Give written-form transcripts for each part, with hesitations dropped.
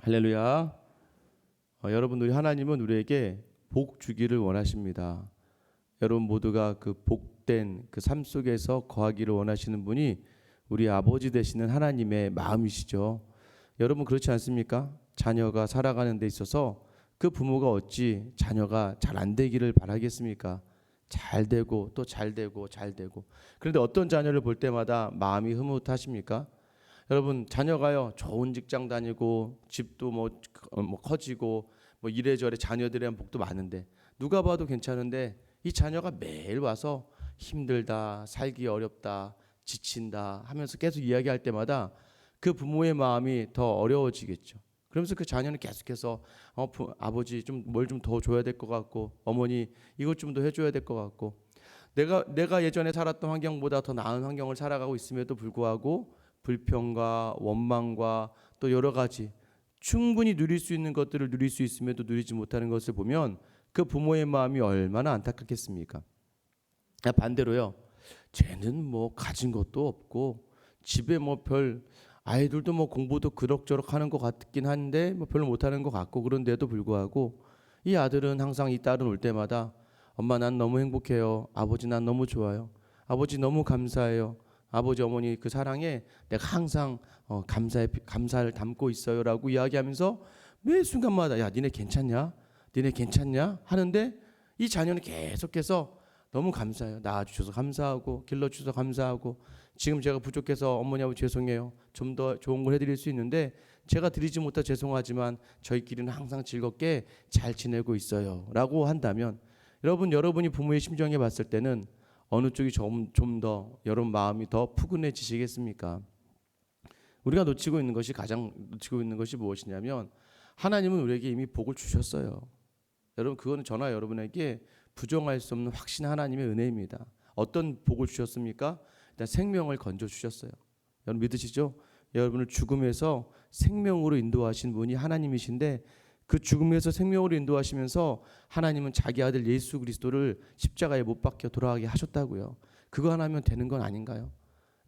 할렐루야. 여러분, 우리 하나님은 우리에게 복 주기를 원하십니다. 여러분 모두가 그 복된 그 삶 속에서 거하기를 원하시는 분이 우리 아버지 되시는 하나님의 마음이시죠. 여러분 그렇지 않습니까? 자녀가 살아가는 데 있어서 그 부모가 어찌 자녀가 잘 안 되기를 바라겠습니까? 잘 되고 또 잘 되고 잘 되고. 그런데 어떤 자녀를 볼 때마다 마음이 흐뭇하십니까? 여러분 자녀가요 좋은 직장 다니고 집도 뭐 커지고 뭐 이래저래 자녀들에 대한 복도 많은데 누가 봐도 괜찮은데 이 자녀가 매일 와서 힘들다, 살기 어렵다, 지친다 하면서 계속 이야기할 때마다 그 부모의 마음이 더 어려워지겠죠. 그러면서 그 자녀는 계속해서 아버지 좀 뭘 좀 더 줘야 될 것 같고, 어머니 이것 좀 더 해줘야 될 것 같고, 내가 예전에 살았던 환경보다 더 나은 환경을 살아가고 있음에도 불구하고 불평과 원망과 또 여러 가지 충분히 누릴 수 있는 것들을 누릴 수 있음에도 누리지 못하는 것을 보면 그 부모의 마음이 얼마나 안타깝겠습니까? 반대로요, 쟤는 뭐 가진 것도 없고 집에 뭐 별 아이들도 뭐 공부도 그럭저럭 하는 것 같긴 한데 뭐 별로 못하는 것 같고, 그런데도 불구하고 이 아들은 항상 이 딸은 올 때마다 엄마 난 너무 행복해요, 아버지 난 너무 좋아요, 아버지 너무 감사해요, 아버지 어머니 그 사랑에 내가 항상 감사를 담고 있어요라고 이야기하면서 매 순간마다 야 니네 괜찮냐? 니네 괜찮냐? 하는데 이 자녀는 계속해서 너무 감사해요. 낳아주셔서 감사하고 길러주셔서 감사하고 지금 제가 부족해서 어머니 아버지 죄송해요. 좀 더 좋은 걸 해드릴 수 있는데 제가 드리지 못해 죄송하지만 저희끼리는 항상 즐겁게 잘 지내고 있어요 라고 한다면 여러분이 부모의 심정에 봤을 때는 어느 쪽이 좀 더 여러분 마음이 더 푸근해지시겠습니까? 우리가 가장 놓치고 있는 것이 무엇이냐면 하나님은 우리에게 이미 복을 주셨어요. 여러분 그거는 저나 여러분에게 부정할 수 없는 확신 하나님의 은혜입니다. 어떤 복을 주셨습니까? 일단 생명을 건져 주셨어요. 여러분 믿으시죠? 여러분을 죽음에서 생명으로 인도하신 분이 하나님이신데 그 죽음에서 생명으로 인도하시면서 하나님은 자기 아들 예수 그리스도를 십자가에 못 박혀 돌아가게 하셨다고요. 그거 하나면 되는 건 아닌가요?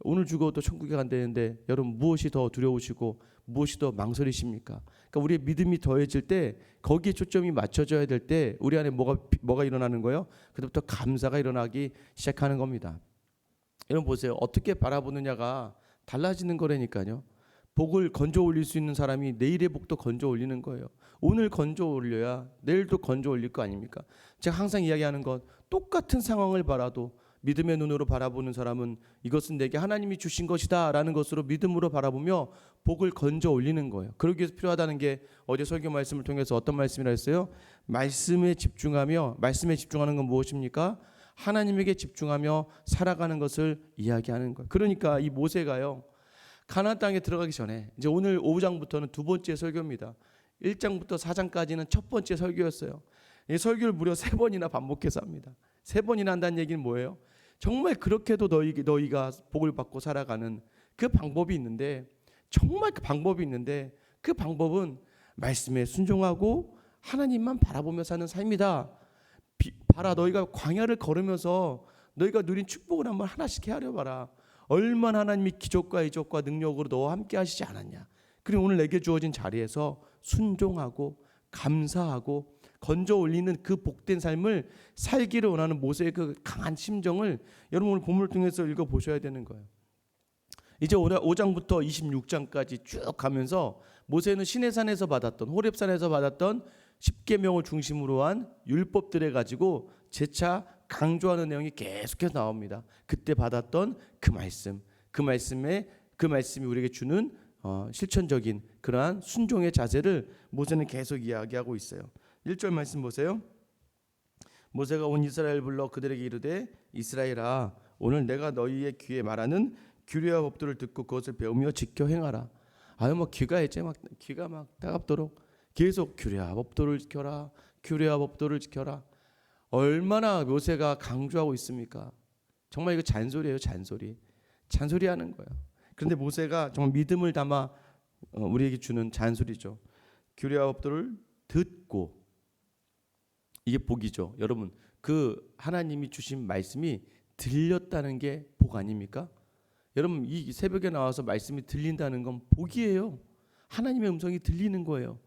오늘 죽어도 천국에 간다는데 여러분 무엇이 더 두려우시고 무엇이 더 망설이십니까? 그러니까 우리의 믿음이 더해질 때 거기에 초점이 맞춰져야 될 때 우리 안에 뭐가 일어나는 거예요? 그때부터 감사가 일어나기 시작하는 겁니다. 여러분 보세요. 어떻게 바라보느냐가 달라지는 거라니까요. 복을 건져 올릴 수 있는 사람이 내일의 복도 건져 올리는 거예요. 오늘 건져 올려야 내일도 건져 올릴 거 아닙니까? 제가 항상 이야기하는 건 똑같은 상황을 봐도 믿음의 눈으로 바라보는 사람은 이것은 내게 하나님이 주신 것이다 라는 것으로 믿음으로 바라보며 복을 건져 올리는 거예요. 그러기 위해서 필요하다는 게 어제 설교 말씀을 통해서 어떤 말씀이라 했어요? 말씀에 집중하는 건 무엇입니까? 하나님에게 집중하며 살아가는 것을 이야기하는 거예요. 그러니까 이 모세가요, 가나안 땅에 들어가기 전에 이제 오늘 5장부터는 두 번째 설교입니다. 1장부터 4장까지는 첫 번째 설교였어요. 이 설교를 무려 3번이나 반복해서 합니다. 3번이나 한다는 얘기는 뭐예요? 정말 그렇게도 너희가 복을 받고 살아가는 그 방법이 있는데, 정말 그 방법이 있는데 그 방법은 말씀에 순종하고 하나님만 바라보며 사는 삶이다. 봐라, 너희가 광야를 걸으면서 너희가 누린 축복을 한번 하나씩 헤아려 봐라. 얼마나 하나님이 기적과 이적과 능력으로 너와 함께 하시지 않았냐. 그리고 오늘 내게 주어진 자리에서 순종하고 감사하고 건져 올리는 그 복된 삶을 살기를 원하는 모세의 그 강한 심정을 여러분 오늘 본문을 통해서 읽어보셔야 되는 거예요. 이제 5장부터 26장까지 쭉 가면서 모세는 시내산에서 받았던, 호렙산에서 받았던 10계명을 중심으로 한 율법들을 가지고 재차 강조하는 내용이 계속해서 나옵니다. 그때 받았던 그 말씀이 우리에게 주는 실천적인 그러한 순종의 자세를 모세는 계속 이야기하고 있어요. 1절 말씀 보세요. 모세가 온 이스라엘 불러 그들에게 이르되 이스라엘아, 오늘 내가 너희의 귀에 말하는 규례와 법도를 듣고 그것을 배우며 지켜 행하라. 귀가 막 따갑도록 계속 규례와 법도를 지켜라. 얼마나 모세가 강조하고 있습니까? 정말 이거 잔소리예요, 잔소리하는 거예요. 그런데 모세가 정말 믿음을 담아 우리에게 주는 잔소리죠. 규례와 법도를 듣고, 이게 복이죠. 여러분 그 하나님이 주신 말씀이 들렸다는 게 복 아닙니까? 여러분 이 새벽에 나와서 말씀이 들린다는 건 복이에요. 하나님의 음성이 들리는 거예요.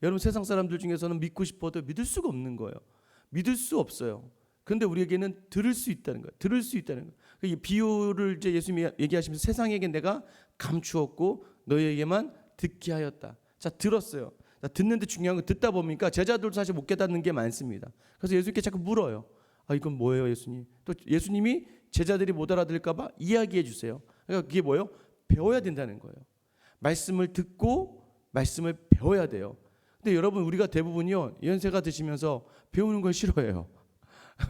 여러분 세상 사람들 중에서는 믿고 싶어도 믿을 수가 없는 거예요. 믿을 수 없어요. 그런데 우리에게는 들을 수 있다는 거예요. 들을 수 있다는 거예요. 이 비유를 이제 예수님이 얘기하시면서 세상에게 내가 감추었고 너희에게만 듣게 하였다. 자, 들었어요. 자, 듣는데 중요한 건 듣다 보니까 제자들도 사실 못 깨닫는 게 많습니다. 그래서 예수님께 자꾸 물어요. 아, 이건 뭐예요, 예수님? 또 예수님이 제자들이 못 알아들을까 봐 이야기해 주세요. 그러니까 그게 뭐예요? 배워야 된다는 거예요. 말씀을 듣고 말씀을 배워야 돼요. 근데 여러분 우리가 대부분요 연세가 드시면서 배우는 걸 싫어해요.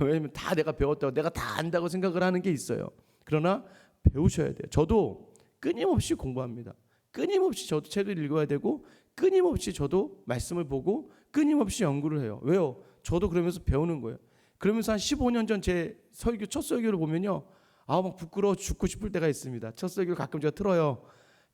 왜냐면 다 내가 배웠다고 내가 다 안다고 생각을 하는 게 있어요. 그러나 배우셔야 돼요. 저도 끊임없이 공부합니다. 끊임없이 저도 책을 읽어야 되고 끊임없이 저도 말씀을 보고 끊임없이 연구를 해요. 왜요? 저도 그러면서 배우는 거예요. 그러면서 한 15년 전 제 설교 첫 설교를 보면요, 막 부끄러워 죽고 싶을 때가 있습니다. 첫 설교를 가끔 제가 틀어요.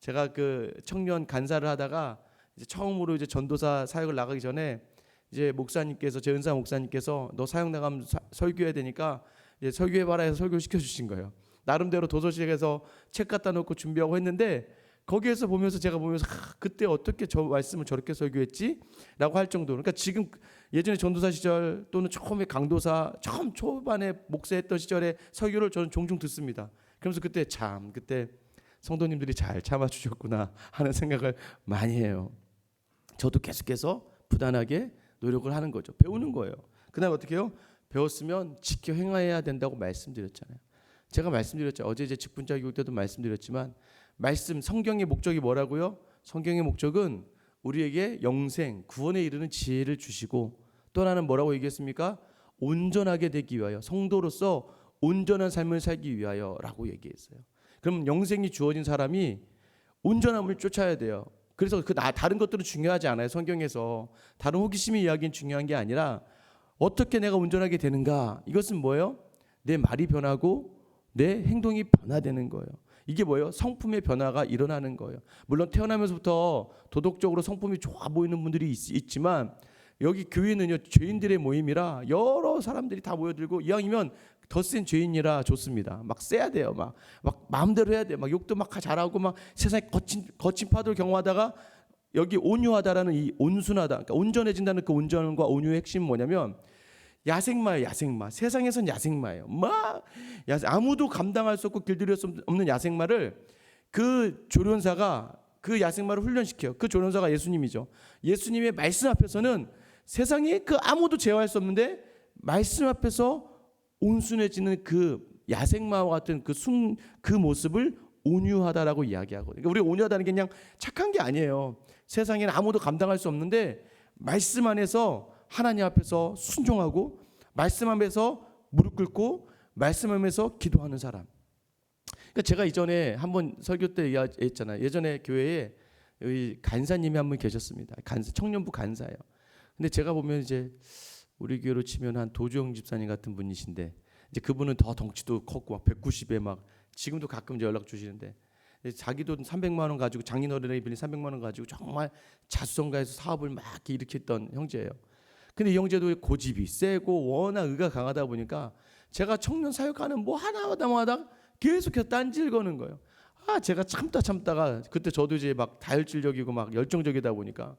제가 그 청년 간사를 하다가 이제 처음으로 이제 전도사 사역을 나가기 전에 이제 목사님께서 제 은사 목사님께서 너 사역 나가면 설교해야 되니까 이제 설교해봐라 해서 설교를 시켜주신 거예요. 나름대로 도서실에서 책 갖다 놓고 준비하고 했는데 거기에서 보면서 제가 보면서 그때 어떻게 저 말씀을 저렇게 설교했지? 라고 할 정도로. 그러니까 지금 예전에 전도사 시절 또는 처음에 강도사 처음 초반에 목사했던 시절에 설교를 저는 종종 듣습니다. 그러면서 그때 그때 성도님들이 잘 참아주셨구나 하는 생각을 많이 해요. 저도 계속해서 부단하게 노력을 하는 거죠. 배우는 거예요. 그다음에 어떻게 해요? 배웠으면 지켜 행해야 된다고 말씀드렸잖아요. 제가 말씀드렸죠. 어제 제 직분자 교육 때도 말씀드렸지만 말씀 성경의 목적이 뭐라고요? 성경의 목적은 우리에게 영생, 구원에 이르는 지혜를 주시고 또 하나는 뭐라고 얘기했습니까? 온전하게 되기 위하여, 성도로서 온전한 삶을 살기 위하여라고 얘기했어요. 그럼 영생이 주어진 사람이 온전함을 쫓아야 돼요. 그래서 다른 것들은 중요하지 않아요. 성경에서 다른 호기심의 이야기는 중요한 게 아니라 어떻게 내가 온전하게 되는가? 이것은 뭐예요? 내 말이 변하고 내 행동이 변화되는 거예요. 이게 뭐예요? 성품의 변화가 일어나는 거예요. 물론 태어나면서부터 도덕적으로 성품이 좋아 보이는 분들이 있지만 여기 교회는요 죄인들의 모임이라 여러 사람들이 다 모여들고 이왕이면 더 센 죄인이라 좋습니다. 막 세야 돼요. 막 마음대로 해야 돼요. 막 욕도 막 잘하고 막 세상에 거친 파도를 경험하다가 여기 온유하다라는 이 온순하다, 그러니까 온전해진다는 그 온전과 온유의 핵심은 뭐냐면 야생마예요. 야생마. 세상에선 야생마예요. 아무도 감당할 수 없고 길들일 수 없는 야생마를 그 조련사가 그 야생마를 훈련시켜요. 그 조련사가 예수님이죠. 예수님의 말씀 앞에서는 세상에 그 아무도 제어할 수 없는데 말씀 앞에서 온순해지는 그 야생마와 같은 그 모습을 온유하다라고 이야기하거든요. 그러니까 우리가 온유하다는 게 그냥 착한 게 아니에요. 세상에는 아무도 감당할 수 없는데 말씀 안에서 하나님 앞에서 순종하고 말씀 앞에서 무릎 꿇고 말씀 앞에서 기도하는 사람. 그러니까 제가 이전에 한번 설교 때 얘기했잖아요. 예전에 교회에 여기 간사님이 한 분 계셨습니다. 청년부 간사예요. 근데 제가 보면 이제 우리 교회로 치면 한 도주영 집사님 같은 분이신데 이제 그분은 더 덩치도 컸고 막 190에 막 지금도 가끔 이제 연락 주시는데 자기 돈 300만 원 가지고 장인어른에게 빌린 300만 원 가지고 정말 자수성가해서 사업을 막 이렇게 일으켰던 형제예요. 근데 이 형제도 고집이 세고 워낙 의가 강하다 보니까 제가 청년 사역하는 뭐 하나마다 계속해서 딴지를 거는 거예요. 제가 참다가 그때 저도 이제 막 다혈질적이고 막 열정적이다 보니까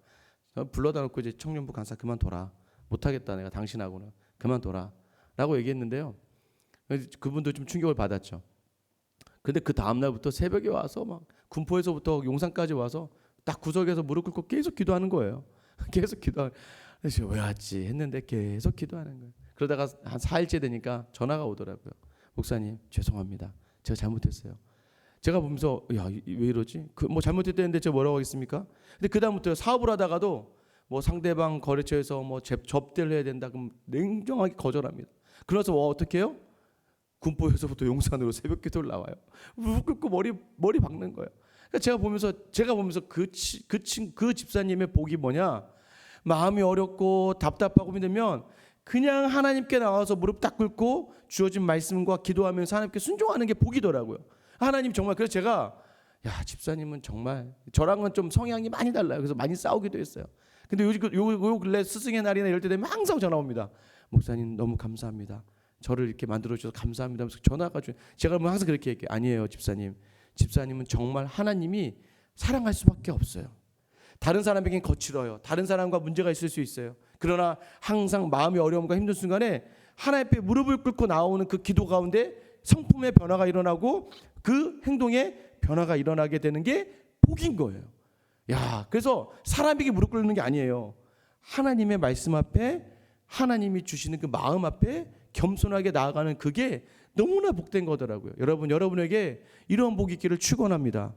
불러다 놓고 이제 청년부 간사 그만둬라. 못하겠다 내가 당신하고는 그만둬라 라고 얘기했는데요. 그분도 좀 충격을 받았죠. 근데 그 다음날부터 새벽에 와서 막 군포에서부터 용산까지 와서 딱 구석에서 무릎 꿇고 계속 기도하는 거예요. 계속 기도하는. 그래서 왜 왔지 했는데 계속 기도하는 거예요. 그러다가 한 4일째 되니까 전화가 오더라고요. 목사님 죄송합니다. 제가 잘못했어요. 제가 보면서 왜 이러지? 뭐 잘못했다는데 제가 뭐라고 하겠습니까? 근데 그 다음부터 사업을 하다가도 뭐 상대방 거래처에서 뭐 접대를 해야 된다 그럼 냉정하게 거절합니다. 그래서 어떻게 해요? 군포에서부터 용산으로 새벽 기도를 나와요. 무릎 꿇고 머리 박는 거예요. 그러니까 제가 보면서 그 집사님의 복이 뭐냐? 마음이 어렵고 답답하고 힘들면 그냥 하나님께 나와서 무릎 딱 꿇고 주어진 말씀과 기도하면서 하나님께 순종하는 게 복이더라고요. 하나님 정말 그래서 제가 집사님은 정말 저랑은 좀 성향이 많이 달라요. 그래서 많이 싸우기도 했어요. 근데 요 근래 스승의 날이나 이럴 때 되면 항상 전화 옵니다. 목사님 너무 감사합니다. 저를 이렇게 만들어 주셔서 감사합니다. 하면서 전화가 제가 항상 그렇게 얘기해요. 아니에요 집사님. 집사님은 정말 하나님이 사랑할 수밖에 없어요. 다른 사람에겐 거칠어요. 다른 사람과 문제가 있을 수 있어요. 그러나 항상 마음의 어려움과 힘든 순간에 하나님 앞에 무릎을 꿇고 나오는 그 기도 가운데 성품의 변화가 일어나고 그 행동의 변화가 일어나게 되는 게 복인 거예요. 야, 그래서 사람에게 무릎 꿇는 게 아니에요. 하나님의 말씀 앞에, 하나님이 주시는 그 마음 앞에 겸손하게 나아가는 그게 너무나 복된 거더라고요. 여러분에게 이런 복이 있기를 축원합니다.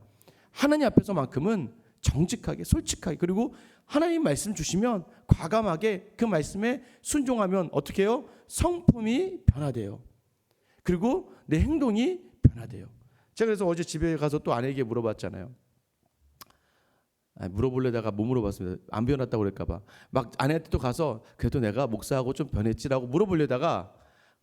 하나님 앞에서만큼은 정직하게, 솔직하게, 그리고 하나님 말씀 주시면 과감하게 그 말씀에 순종하면 어떻게 해요? 성품이 변화돼요. 그리고 내 행동이 변화돼요. 제가 그래서 어제 집에 가서 또 아내에게 물어봤잖아요. 물어보려다가 못 물어봤습니다. 안 변했다고 그럴까봐. 막 아내한테 또 가서 그래도 내가 목사하고 좀 변했지라고 물어보려다가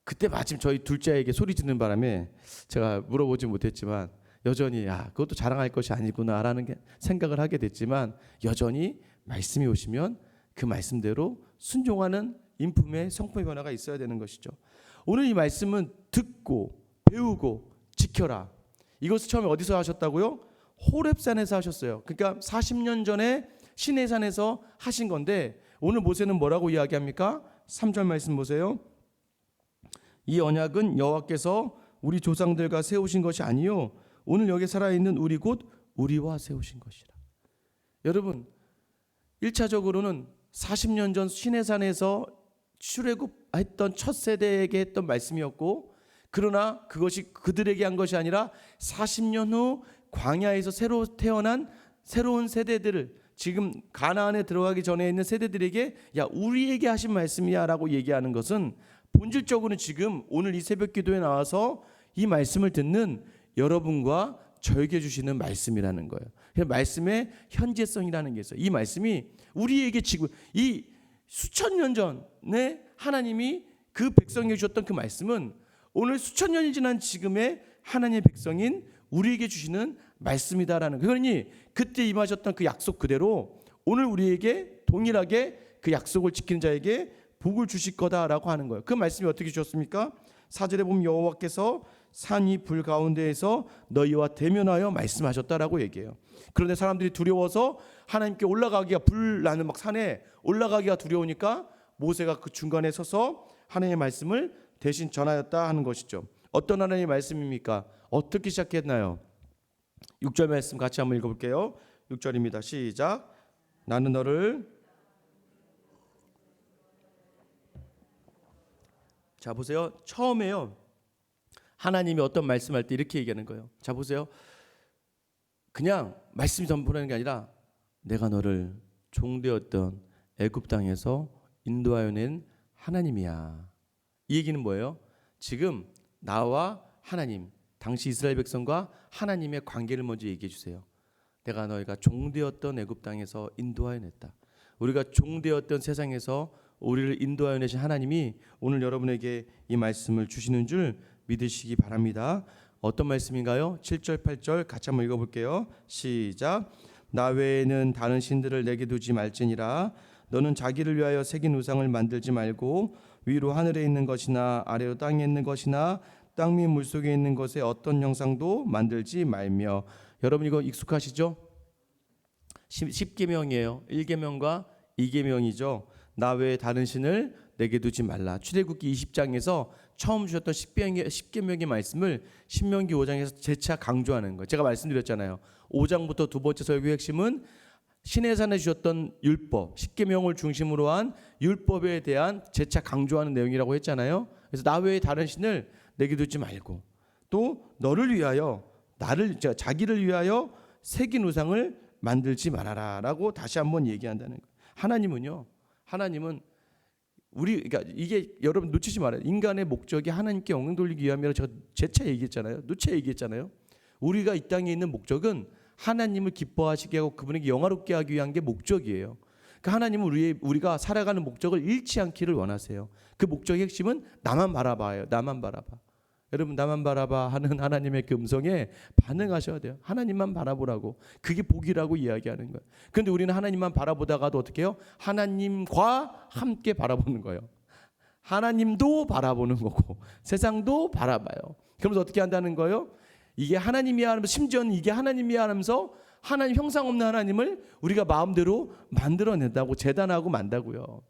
그때 마침 저희 둘째에게 소리 짓는 바람에 제가 물어보지 못했지만 여전히 그것도 자랑할 것이 아니구나라는 생각을 하게 됐지만 여전히 말씀이 오시면 그 말씀대로 순종하는 인품의 성품의 변화가 있어야 되는 것이죠. 오늘 이 말씀은 듣고 배우고 지켜라. 이것을 처음에 어디서 하셨다고요? 호렙산에서 하셨어요. 그러니까 40년 전에 시내산에서 하신 건데 오늘 모세는 뭐라고 이야기합니까? 3절 말씀 보세요. 이 언약은 여호와께서 우리 조상들과 세우신 것이 아니요 오늘 여기 살아있는 우리 곧 우리와 세우신 것이라. 여러분 1차적으로는 40년 전 시내산에서 출애굽했던 첫 세대에게 했던 말씀이었고 그러나 그것이 그들에게 한 것이 아니라 40년 후 광야에서 새로 태어난 새로운 세대들을 지금 가나안에 들어가기 전에 있는 세대들에게 우리에게 하신 말씀이야 라고 얘기하는 것은 본질적으로는 지금 오늘 이 새벽 기도에 나와서 이 말씀을 듣는 여러분과 저에게 주시는 말씀이라는 거예요. 말씀의 현재성이라는 게 있어요. 이 말씀이 우리에게 지금 이 수천 년 전에 하나님이 그 백성에게 주셨던 그 말씀은 오늘 수천 년이 지난 지금의 하나님의 백성인 우리에게 주시는 말씀이다라는 거예요. 그러니 그때 임하셨던 그 약속 그대로 오늘 우리에게 동일하게 그 약속을 지키는 자에게 복을 주실 거다라고 하는 거예요. 그 말씀이 어떻게 주셨습니까? 4절에 보면 여호와께서 산이 불 가운데에서 너희와 대면하여 말씀하셨다라고 얘기해요. 그런데 사람들이 두려워서 하나님께 올라가기가 불 나는 막 산에 올라가기가 두려우니까 모세가 그 중간에 서서 하나님의 말씀을 대신 전하였다 하는 것이죠. 어떤 하나님의 말씀입니까? 어떻게 시작했나요? 6절 말씀 같이 한번 읽어볼게요. 6절입니다. 시작. 나는 너를 자 보세요. 처음에요. 하나님이 어떤 말씀할 때 이렇게 얘기하는 거예요. 자 보세요. 그냥 말씀이 전부라는 게 아니라 내가 너를 종되었던 애굽 땅에서 인도하여 낸 하나님이야. 이 얘기는 뭐예요? 지금 나와 하나님, 당시 이스라엘 백성과 하나님의 관계를 먼저 얘기해 주세요. 내가 너희가 종되었던 애굽 땅에서 인도하여 냈다. 우리가 종되었던 세상에서 우리를 인도하여 내신 하나님이 오늘 여러분에게 이 말씀을 주시는 줄 믿으시기 바랍니다. 어떤 말씀인가요? 7절 8절 같이 한번 읽어볼게요. 시작. 나 외에는 다른 신들을 내게 두지 말지니라. 너는 자기를 위하여 새긴 우상을 만들지 말고 위로 하늘에 있는 것이나 아래로 땅에 있는 것이나 땅 및 물속에 있는 것에 어떤 형상도 만들지 말며. 여러분 이거 익숙하시죠? 10계명이에요. 1계명과 2계명이죠. 나 외에 다른 신을 내게 두지 말라. 출애굽기 20장에서 처음 주셨던 10계명의 말씀을 신명기 5장에서 재차 강조하는 거예요. 제가 말씀드렸잖아요. 5장부터 두 번째 설교의 핵심은 시내산에 주셨던 율법, 10계명을 중심으로 한 율법에 대한 재차 강조하는 내용이라고 했잖아요. 그래서 나 외에 다른 신을 내게 두지 말고 또 너를 위하여 자기를 위하여 새긴 우상을 만들지 말아라라고 다시 한번 얘기한다는 거예요. 하나님은 그러니까 이게 여러분 놓치지 말아요. 인간의 목적이 하나님께 영광 돌리기 위함이라 제가 재차 얘기했잖아요. 누차 얘기했잖아요. 우리가 이 땅에 있는 목적은 하나님을 기뻐하시게 하고 그분에게 영화롭게 하기 위한 게 목적이에요. 그러니까 하나님은 우리가 살아가는 목적을 잃지 않기를 원하세요. 그 목적의 핵심은 나만 바라봐요. 나만 바라봐. 여러분 나만 바라봐 하는 하나님의 그 음성에 반응하셔야 돼요. 하나님만 바라보라고. 그게 복이라고 이야기하는 거예요. 그런데 우리는 하나님만 바라보다가도 어떻게 해요? 하나님과 함께 바라보는 거예요. 하나님도 바라보는 거고 세상도 바라봐요. 그러면서 어떻게 한다는 거예요? 이게 하나님이야 하면서 심지어는 이게 하나님이야 하면서 하나님 형상 없는 하나님을 우리가 마음대로 만들어낸다고 재단하고 만다고요.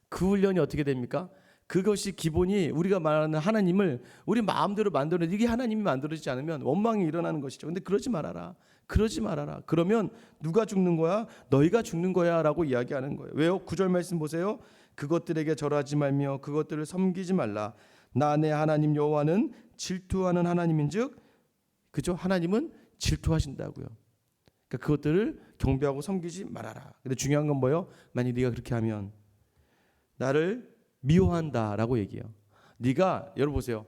그 훈련이 어떻게 됩니까? 그것이 기본이 우리가 말하는 하나님을 우리 마음대로 만들어내. 이게 하나님이 만들어지지 않으면 원망이 일어나는 것이죠. 근데 그러지 말아라. 그러지 말아라. 그러면 누가 죽는 거야? 너희가 죽는 거야 라고 이야기하는 거예요. 왜요? 9절 말씀 보세요. 그것들에게 절하지 말며 그것들을 섬기지 말라. 나 내 하나님 여호와는 질투하는 하나님인즉, 그죠? 하나님은 질투하신다고요. 그러니까 그것들을 경배하고 섬기지 말아라. 근데 중요한 건 뭐예요? 만약 네가 그렇게 하면 나를 미워한다라고 얘기해요. 네가 여러분 보세요.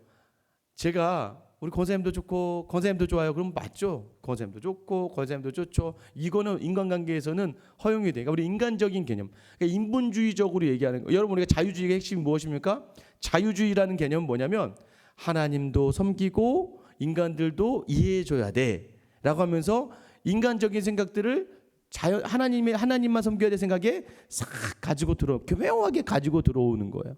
제가 우리 권사님도 좋고 권사님도 좋아요. 그럼 맞죠? 권사님도 좋고 권사님도 좋죠. 이거는 인간관계에서는 허용이 돼요. 그러니까 우리 인간적인 개념. 그러니까 인본주의적으로 얘기하는 거. 여러분 우리가 자유주의의 핵심이 무엇입니까? 자유주의라는 개념은 뭐냐면 하나님도 섬기고 인간들도 이해해줘야 돼라고 하면서 인간적인 생각들을 하나님만 섬겨야 될 생각에 싹 가지고 교묘하게 가지고 들어오는 거예요.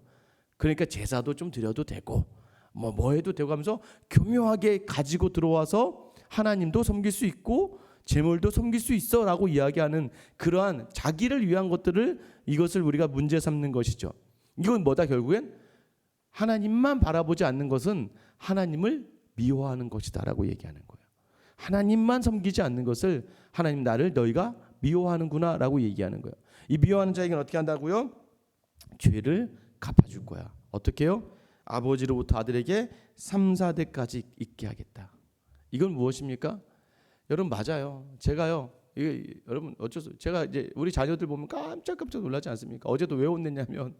그러니까 제사도 좀 드려도 되고 뭐 해도 되고 하면서 교묘하게 가지고 들어와서 하나님도 섬길 수 있고 재물도 섬길 수 있어라고 이야기하는 그러한 자기를 위한 것들을 이것을 우리가 문제 삼는 것이죠. 이건 뭐다? 결국엔 하나님만 바라보지 않는 것은 하나님을 미워하는 것이다라고 얘기하는 거예요. 하나님만 섬기지 않는 것을 하나님 나를 너희가 미워하는구나 라고 얘기하는 거예요. 이 미워하는 자에게는 어떻게 한다고요? 죄를 갚아줄 거야. 어떻게 해요? 아버지로부터 아들에게 3, 4대까지 있게 하겠다. 이건 무엇입니까? 여러분 맞아요. 제가요. 이게 여러분 어쩔 수 제가 이제 우리 자녀들 보면 깜짝깜짝 놀라지 않습니까? 어제도 왜 혼냈냐면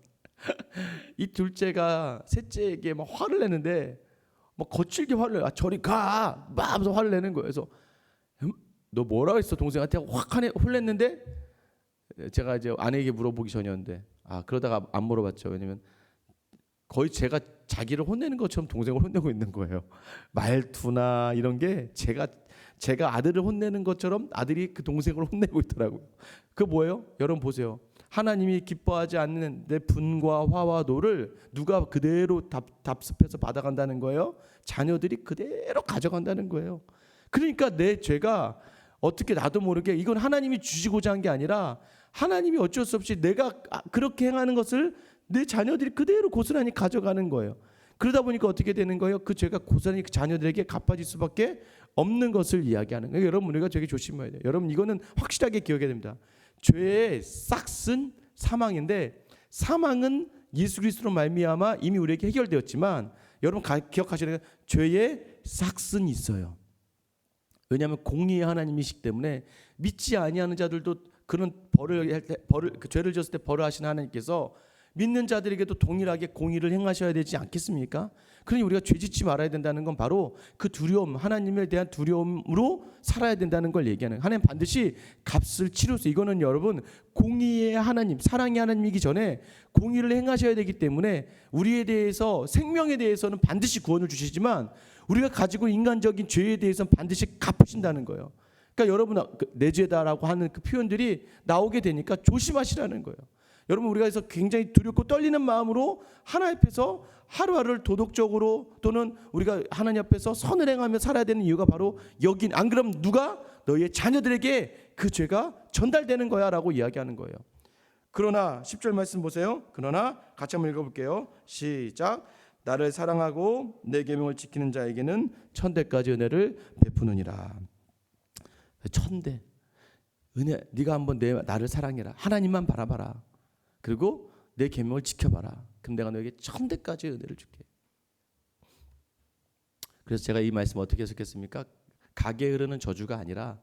이 둘째가 셋째에게 막 화를 내는데 막 거칠게 화를 내. 저리 가! 막 하면서 화를 내는 거예요. 그래서 너 뭐라 했어? 동생한테 확 혼냈는데 제가 이제 아내에게 물어보기 전이었는데 그러다가 안 물어봤죠. 왜냐면 거의 제가 자기를 혼내는 것처럼 동생을 혼내고 있는 거예요. 말투나 이런 게 제가 아들을 혼내는 것처럼 아들이 그 동생을 혼내고 있더라고요. 그 뭐예요? 여러분 보세요. 하나님이 기뻐하지 않는 내 분과 화와 노를 누가 그대로 답습해서 받아간다는 거예요? 자녀들이 그대로 가져간다는 거예요. 그러니까 내 죄가 어떻게 나도 모르게 이건 하나님이 주시고자 한 게 아니라 하나님이 어쩔 수 없이 내가 그렇게 행하는 것을 내 자녀들이 그대로 고스란히 가져가는 거예요. 그러다 보니까 어떻게 되는 거예요? 그 죄가 고스란히 그 자녀들에게 갚아질 수밖에 없는 것을 이야기하는 거예요. 여러분 우리가 되게 조심해야 돼요. 여러분 이거는 확실하게 기억해야 됩니다. 죄의 싹은 사망인데 사망은 예수 그리스도로 말미암아 이미 우리에게 해결되었지만 여러분 기억하셔야 돼요. 죄의 싹은 있어요. 왜냐하면 공의의 하나님이시기 때문에 믿지 아니하는 자들도 그런 그 죄를 지었을 때 벌을 하시는 하나님께서 믿는 자들에게도 동일하게 공의를 행하셔야 되지 않겠습니까? 그러니 우리가 죄짓지 말아야 된다는 건 바로 그 두려움, 하나님에 대한 두려움으로 살아야 된다는 걸 얘기하는 거예요. 하나님 반드시 값을 치르세요. 이거는 여러분 공의의 하나님, 사랑의 하나님이기 전에 공의를 행하셔야 되기 때문에 우리에 대해서 생명에 대해서는 반드시 구원을 주시지만 우리가 가지고 인간적인 죄에 대해서는 반드시 갚으신다는 거예요. 그러니까 여러분 내 죄다라고 하는 그 표현들이 나오게 되니까 조심하시라는 거예요. 여러분 우리가 그래서 굉장히 두렵고 떨리는 마음으로 하나님 앞에서 하루하루를 도덕적으로 또는 우리가 하나님 앞에서 선을 행하며 살아야 되는 이유가 바로 여기 안 그러면 누가 너희의 자녀들에게 그 죄가 전달되는 거야 라고 이야기하는 거예요. 그러나 10절 말씀 보세요. 그러나 같이 한번 읽어볼게요. 시작. 나를 사랑하고 내 계명을 지키는 자에게는 천대까지 은혜를 베푸느니라. 천대 은혜. 네가 한번 나를 사랑해라. 하나님만 바라봐라. 그리고 내 계명을 지켜봐라. 그럼 내가 너에게 천대까지 은혜를 줄게. 그래서 제가 이 말씀 어떻게 해석했습니까? 가게에 흐르는 저주가 아니라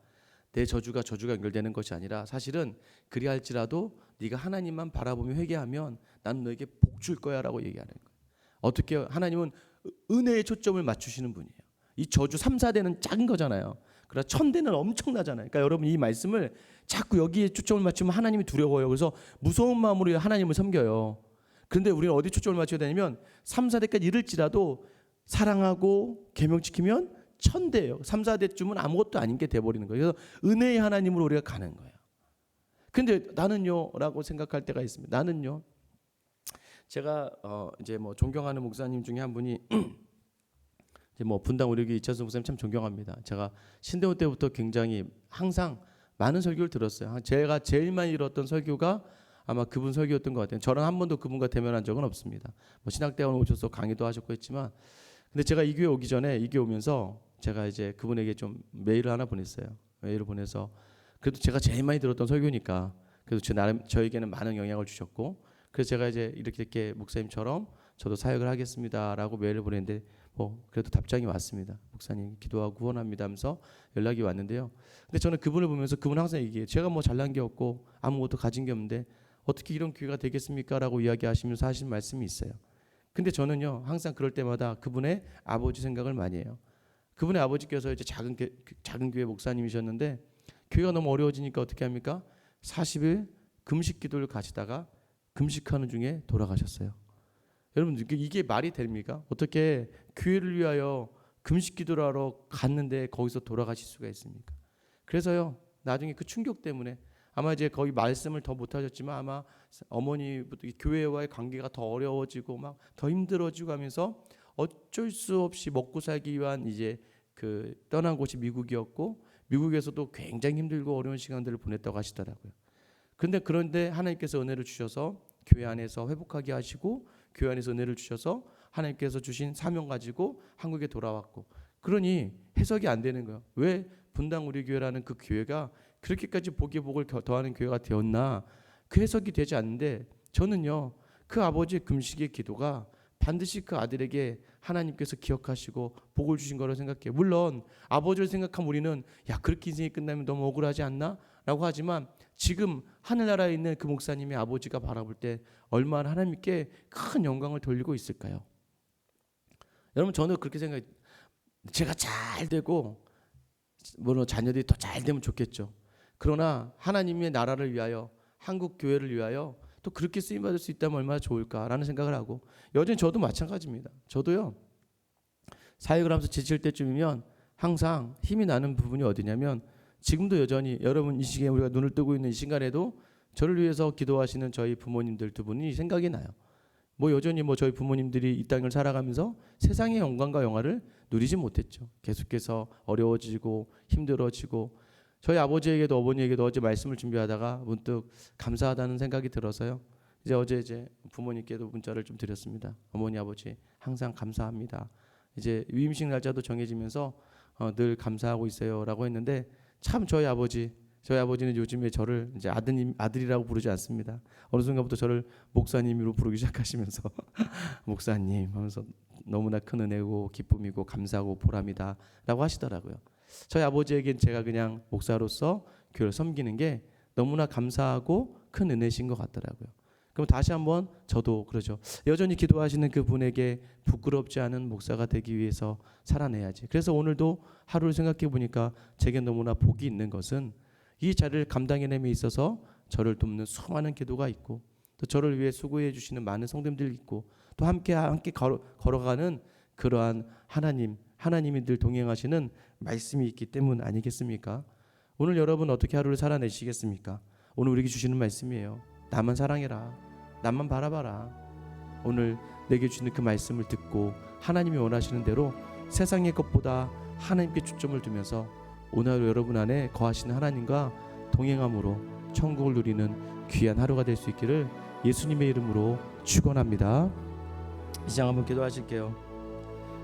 내 저주가 연결되는 것이 아니라 사실은 그리할지라도 네가 하나님만 바라보며 회개하면 나는 너에게 복 줄 거야 라고 얘기하는 거예요. 어떻게 해요? 하나님은 은혜에 초점을 맞추시는 분이에요. 이 저주 3, 4대는 작은 거잖아요. 그러나 1000대는 엄청나잖아요. 그러니까 여러분 이 말씀을 자꾸 여기에 초점을 맞추면 하나님이 두려워요. 그래서 무서운 마음으로 하나님을 섬겨요. 그런데 우리는 어디 초점을 맞춰야 되냐면 3, 4대까지 이를지라도 사랑하고 계명 지키면 1000대예요. 3, 4대쯤은 아무것도 아닌 게 돼버리는 거예요. 그래서 은혜의 하나님으로 우리가 가는 거예요. 근데 나는요 라고 생각할 때가 있습니다. 나는요. 제가 이제 뭐 존경하는 목사님 중에 한 분이 이제 뭐 분당 우리교회 이찬수 목사님 참 존경합니다. 제가 신대원 때부터 굉장히 항상 많은 설교를 들었어요. 제가 제일 많이 들었던 설교가 아마 그분 설교였던 것 같아요. 저랑 한 번도 그분과 대면한 적은 없습니다. 뭐 신학대학원 오셔서 강의도 하셨고 했지만, 근데 제가 이 교회 오기 전에 이 교회 오면서 제가 이제 그분에게 좀 메일을 하나 보냈어요. 메일을 보내서 그래도 제가 제일 많이 들었던 설교니까 그래도 나름 저에게는 많은 영향을 주셨고, 그래서 제가 이제 이렇게 목사님처럼 저도 사역을 하겠습니다라고 메일을 보냈는데 뭐 그래도 답장이 왔습니다. 목사님 기도하고 후원합니다 하면서 연락이 왔는데요. 근데 저는 그분을 보면서 그분 항상 얘기해요. 제가 뭐 잘난 게 없고 아무것도 가진 게 없는데 어떻게 이런 교회가 되겠습니까? 라고 이야기하시면서 하신 말씀이 있어요. 근데 저는요 항상 그럴 때마다 그분의 아버지 생각을 많이 해요. 그분의 아버지께서 이제 작은 교회 목사님이셨는데 교회가 너무 어려워지니까 어떻게 합니까? 40일 금식 기도를 가시다가 금식하는 중에 돌아가셨어요. 여러분 이게 말이 됩니까? 어떻게 교회를 위하여 금식 기도를 하러 갔는데 거기서 돌아가실 수가 있습니까? 그래서요 나중에 그 충격 때문에 아마 이제 거의 말씀을 더 못하셨지만 아마 어머니부터 교회와의 관계가 더 어려워지고 막 더 힘들어지고 하면서 어쩔 수 없이 먹고 살기 위한 이제 그 떠난 곳이 미국이었고 미국에서도 굉장히 힘들고 어려운 시간들을 보냈다고 하시더라고요. 그런데 하나님께서 은혜를 주셔서 교회 안에서 회복하게 하시고 교회 안에서 은혜를 주셔서 하나님께서 주신 사명 가지고 한국에 돌아왔고, 그러니 해석이 안 되는 거예요. 왜 분당 우리 교회라는 그 교회가 그렇게까지 복에 복을 더하는 교회가 되었나, 그 해석이 되지 않는데 저는요 그 아버지의 금식의 기도가 반드시 그 아들에게 하나님께서 기억하시고 복을 주신 거라고 생각해요. 물론 아버지를 생각하면 우리는 야 그렇게 인생이 끝나면 너무 억울하지 않나? 라고 하지만 지금 하늘나라에 있는 그 목사님의 아버지가 바라볼 때 얼마나 하나님께 큰 영광을 돌리고 있을까요? 여러분 저는 그렇게 생각해요. 제가 잘 되고 물론 자녀들이 더 잘 되면 좋겠죠. 그러나 하나님의 나라를 위하여 한국 교회를 위하여 또 그렇게 쓰임받을 수 있다면 얼마나 좋을까라는 생각을 하고, 여전히 저도 마찬가지입니다. 저도요 사역을 하면서 지칠 때쯤이면 항상 힘이 나는 부분이 어디냐면 지금도 여전히 여러분 이 시기에 우리가 눈을 뜨고 있는 이 시간에도 저를 위해서 기도하시는 저희 부모님들 두 분이 생각이 나요. 뭐 여전히 뭐 저희 부모님들이 이 땅을 살아가면서 세상의 영광과 영화를 누리지 못했죠. 계속해서 어려워지고 힘들어지고, 저희 아버지에게도 어머니에게도 어제 말씀을 준비하다가 문득 감사하다는 생각이 들어서요. 어제 부모님께도 문자를 좀 드렸습니다. 어머니 아버지 항상 감사합니다. 이제 위임식 날짜도 정해지면서 늘 감사하고 있어요라고 했는데 참 저희 아버지는 요즘에 저를 이제 아들이라고 부르지 않습니다. 어느 순간부터 저를 목사님으로 부르기 시작하시면서 목사님 하면서 너무나 큰 은혜고 기쁨이고 감사하고 보람이다라고 하시더라고요. 저희 아버지에겐 제가 그냥 목사로서 교회를 섬기는 게 너무나 감사하고 큰 은혜신 것 같더라고요. 그럼 다시 한번 저도 그러죠. 여전히 기도하시는 그분에게 부끄럽지 않은 목사가 되기 위해서 살아내야지. 그래서 오늘도 하루를 생각해 보니까 제게 너무나 복이 있는 것은 이 자리를 감당해냄에 있어서 저를 돕는 수많은 기도가 있고, 또 저를 위해 수고해 주시는 많은 성도님들이 있고, 또 함께 걸어가는 그러한 하나님이 늘 동행하시는 말씀이 있기 때문 아니겠습니까? 오늘 여러분 어떻게 하루를 살아내시겠습니까? 오늘 우리에게 주시는 말씀이에요. 나만 사랑해라. 나만 바라봐라. 오늘 내게 주시는 그 말씀을 듣고 하나님이 원하시는 대로 세상의 것보다 하나님께 초점을 두면서 오늘 하루 여러분 안에 거하시는 하나님과 동행함으로 천국을 누리는 귀한 하루가 될 수 있기를 예수님의 이름으로 축원합니다. 이 시간 한번 기도하실게요.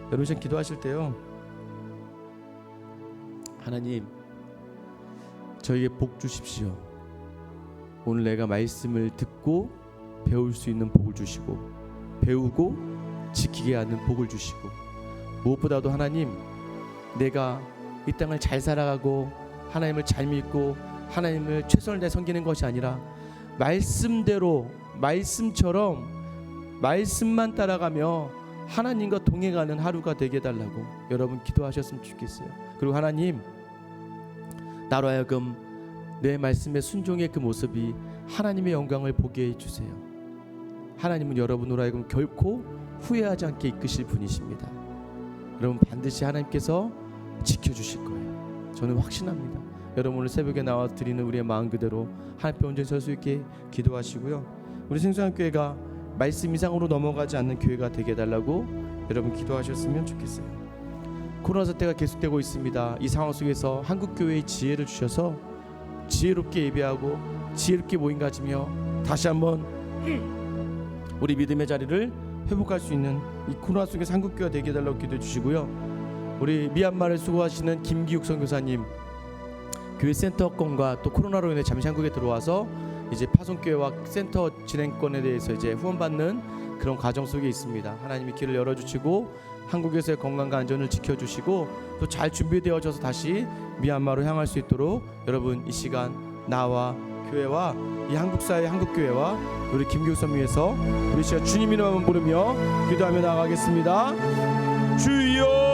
여러분 지금 기도하실 때요, 하나님 저에게 복 주십시오. 오늘 내가 말씀을 듣고 배울 수 있는 복을 주시고 배우고 지키게 하는 복을 주시고, 무엇보다도 하나님 내가 이 땅을 잘 살아가고 하나님을 잘 믿고 하나님을 최선을 다해 섬기는 것이 아니라 말씀대로 말씀처럼 말씀만 따라가며 하나님과 동행하는 하루가 되게 해달라고 여러분 기도하셨으면 좋겠어요. 그리고 하나님 나로 하여금 내 말씀에 순종의 그 모습이 하나님의 영광을 보게 해주세요. 하나님은 여러분으로 하여금 결코 후회하지 않게 이끄실 분이십니다. 여러분 반드시 하나님께서 지켜주실 거예요. 저는 확신합니다. 여러분 오늘 새벽에 나와 드리는 우리의 마음 그대로 하나님 온전히 설 수 있게 기도하시고요. 우리 생수한교회가 말씀 이상으로 넘어가지 않는 교회가 되게 해달라고 여러분 기도하셨으면 좋겠어요. 코로나 사태가 계속되고 있습니다. 이 상황 속에서 한국교회의 지혜를 주셔서 지혜롭게 예배하고 지혜롭게 모임 가지며 다시 한번 우리 믿음의 자리를 회복할 수 있는 이 코로나 속에서 한국교회가 되게 해달라고 기도해 주시고요. 우리 미얀마를 수고하시는 김기욱 선교사님, 교회 센터권과 또 코로나로 인해 잠시 한국에 들어와서 이제 파송교회와 센터 진행권에 대해서 이제 후원받는 그런 과정 속에 있습니다. 하나님이 길을 열어주시고 한국에서의 건강과 안전을 지켜주시고 또 잘 준비되어져서 다시 미얀마로 향할 수 있도록 여러분 이 시간 나와 교회와 이 한국사의 한국교회와 우리 김교선 위해서 우리 시간 주님 이름 한번 부르며 기도하며 나가겠습니다. 주여